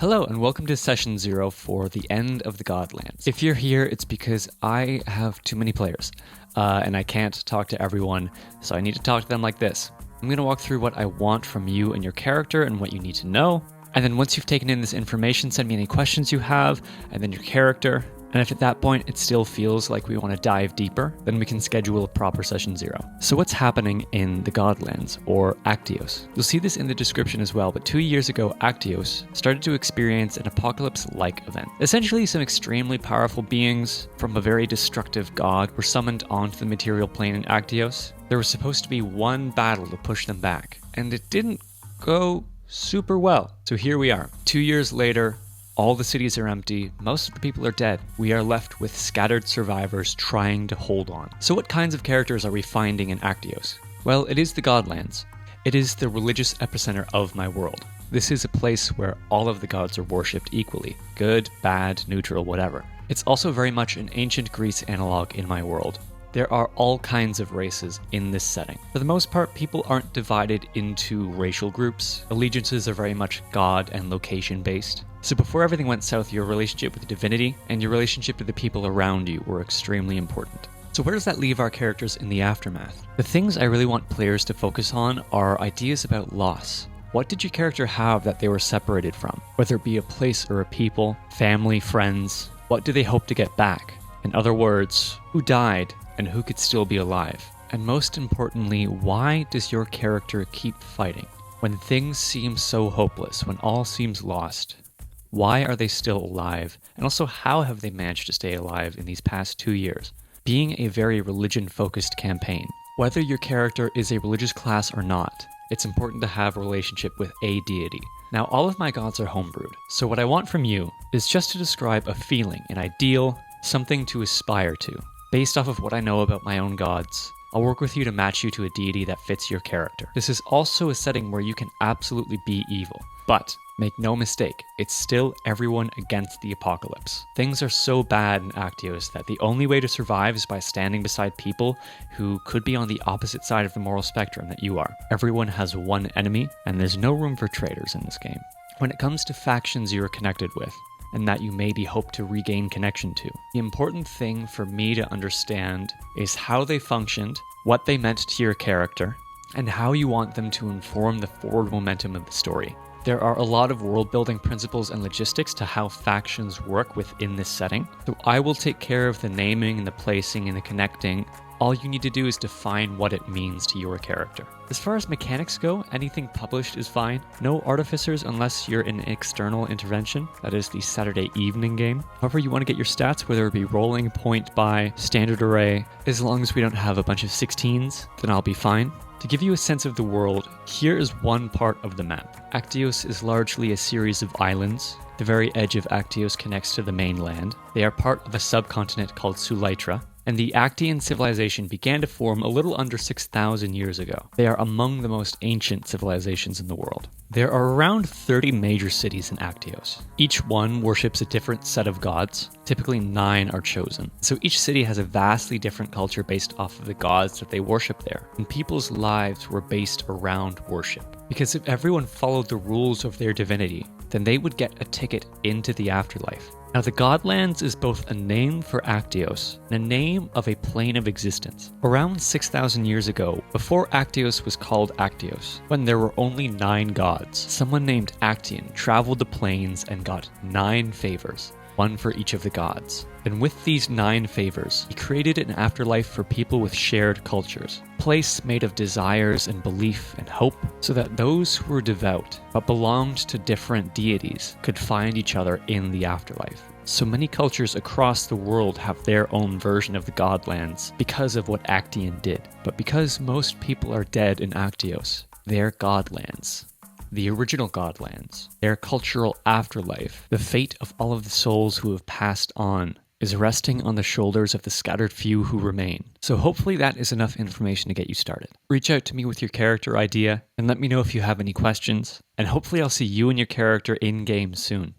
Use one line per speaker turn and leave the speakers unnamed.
Hello and welcome to Session 0 for the end of the Godlands. If you're here, it's because I have too many players, and I can't talk to everyone, so I need to talk to them like this. I'm going to walk through what I want from you and your character and what you need to know, and then once you've taken in this information, send me any questions you have, and then your character. And if at that point it still feels like we want to dive deeper, then we can schedule a proper Session 0. So what's happening in the Godlands, or Actios? You'll see this in the description as well, but 2 years ago, Actios started to experience an apocalypse-like event. Essentially, some extremely powerful beings from a very destructive god were summoned onto the material plane in Actios. There was supposed to be one battle to push them back, and it didn't go super well. So here we are, 2 years later. All the cities are empty, most of the people are dead. We are left with scattered survivors trying to hold on. So what kinds of characters are we finding in Actios? Well, it is the Godlands. It is the religious epicenter of my world. This is a place where all of the gods are worshipped equally. Good, bad, neutral, whatever. It's also very much an ancient Greece analog in my world. There are all kinds of races in this setting. For the most part, people aren't divided into racial groups. Allegiances are very much god and location based. So before everything went south, your relationship with divinity and your relationship to the people around you were extremely important. So where does that leave our characters in the aftermath? The things I really want players to focus on are ideas about loss. What did your character have that they were separated from? Whether it be a place or a people, family, friends, what do they hope to get back? In other words, who died and who could still be alive? And most importantly, why does your character keep fighting? When things seem so hopeless, when all seems lost, why are they still alive? And also, how have they managed to stay alive in these past 2 years? Being a very religion-focused campaign, whether your character is a religious class or not, it's important to have a relationship with a deity. Now, all of my gods are homebrewed, so what I want from you is just to describe a feeling, an ideal, something to aspire to. Based off of what I know about my own gods, I'll work with you to match you to a deity that fits your character. This is also a setting where you can absolutely be evil, but make no mistake, it's still everyone against the apocalypse. Things are so bad in Actios that the only way to survive is by standing beside people who could be on the opposite side of the moral spectrum that you are. Everyone has one enemy, and there's no room for traitors in this game. When it comes to factions you're connected with, and that you maybe hope to regain connection to, the important thing for me to understand is how they functioned, what they meant to your character, and how you want them to inform the forward momentum of the story. There are a lot of world-building principles and logistics to how factions work within this setting, so I will take care of the naming and the placing and the connecting. All you need to do is define what it means to your character. As far as mechanics go, anything published is fine. No artificers unless you're in external intervention, that is the Saturday evening game. However you want to get your stats, whether it be rolling, point, buy, standard array, as long as we don't have a bunch of 16s, then I'll be fine. To give you a sense of the world, here is one part of the map. Actios is largely a series of islands. The very edge of Actios connects to the mainland. They are part of a subcontinent called Sulitra, and the Actian civilization began to form a little under 6,000 years ago. They are among the most ancient civilizations in the world. There are around 30 major cities in Actios. Each one worships a different set of gods. Typically 9 are chosen. So each city has a vastly different culture based off of the gods that they worship there. And people's lives were based around worship. Because if everyone followed the rules of their divinity, then they would get a ticket into the afterlife. Now, the Godlands is both a name for Actios and a name of a plane of existence. Around 6,000 years ago, before Actios was called Actios, when there were only 9 gods, someone named Actian traveled the planes and got 9 favors, one for each of the gods. And with these 9 favors, he created an afterlife for people with shared cultures, a place made of desires and belief and hope, so that those who were devout but belonged to different deities could find each other in the afterlife. So many cultures across the world have their own version of the Godlands because of what Actian did. But because most people are dead in Actios, they're Godlands. The original Godlands, their cultural afterlife, the fate of all of the souls who have passed on, is resting on the shoulders of the scattered few who remain. So hopefully that is enough information to get you started. Reach out to me with your character idea and let me know if you have any questions, and hopefully I'll see you and your character in-game soon.